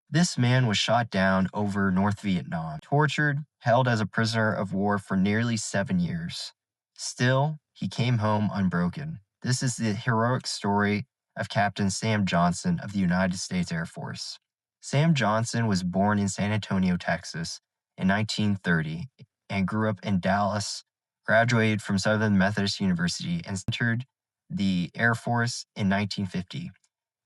This man was shot down over North Vietnam, tortured, held as a prisoner of war for nearly 7 years. Still, he came home unbroken. This is the heroic story of Captain Sam Johnson of the United States Air Force. Sam Johnson was born in San Antonio, Texas in 1930 and grew up in Dallas, graduated from Southern Methodist University, and entered the Air Force in 1950.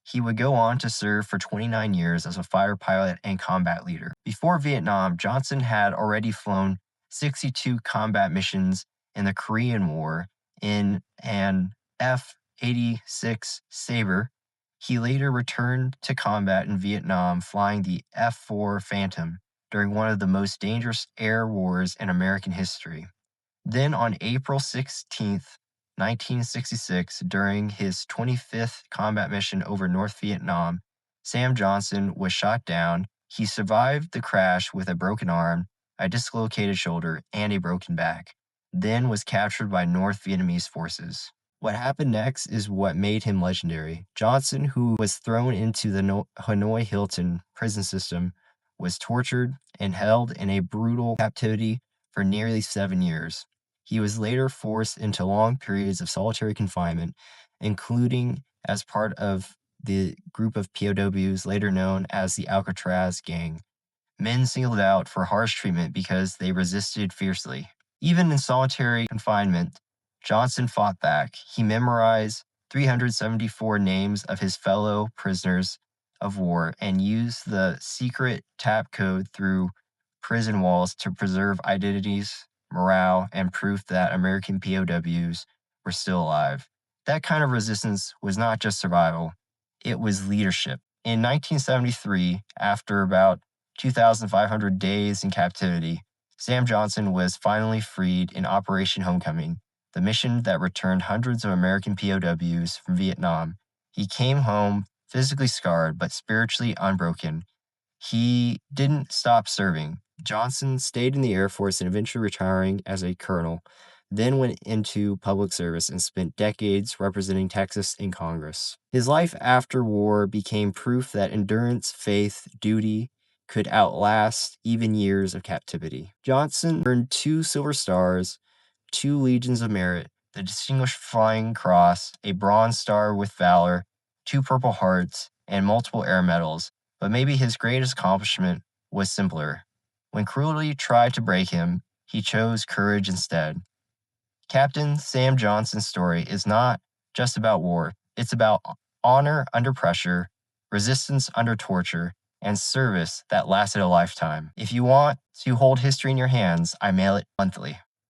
He would go on to serve for 29 years as a fighter pilot and combat leader. Before Vietnam, Johnson had already flown 62 combat missions in the Korean War in an F-86 Sabre. He later returned to combat in Vietnam flying the F-4 Phantom during one of the most dangerous air wars in American history. Then on April 16th, 1966, during his 25th combat mission over North Vietnam, Sam Johnson was shot down. He survived the crash with a broken arm, a dislocated shoulder, and a broken back, then was captured by North Vietnamese forces. What happened next is what made him legendary. Johnson, who was thrown into the Hanoi Hilton prison system, was tortured and held in a brutal captivity for nearly 7 years. He was later forced into long periods of solitary confinement, including as part of the group of POWs later known as the Alcatraz Gang, men singled out for harsh treatment because they resisted fiercely. Even in solitary confinement, Johnson fought back. He memorized 374 names of his fellow prisoners of war and used the secret tap code through prison walls to preserve identities, morale, and proof that American POWs were still alive. That kind of resistance was not just survival, it was leadership. In 1973, after about 2,500 days in captivity, Sam Johnson was finally freed in Operation Homecoming, the mission that returned hundreds of American POWs from Vietnam. He came home physically scarred but spiritually unbroken. He didn't stop serving. Johnson stayed in the Air Force and eventually retiring as a colonel, then went into public service and spent decades representing Texas in Congress. His life after war became proof that endurance, faith, duty could outlast even years of captivity. Johnson earned 2 Silver Stars, 2 Legions of Merit, the Distinguished Flying Cross, a Bronze Star with Valor, 2 Purple Hearts, and multiple air medals. But maybe his greatest accomplishment was simpler. When cruelty tried to break him, he chose courage instead. Captain Sam Johnson's story is not just about war. It's about honor under pressure, resistance under torture, and service that lasted a lifetime. If you want to hold history in your hands, I mail it monthly.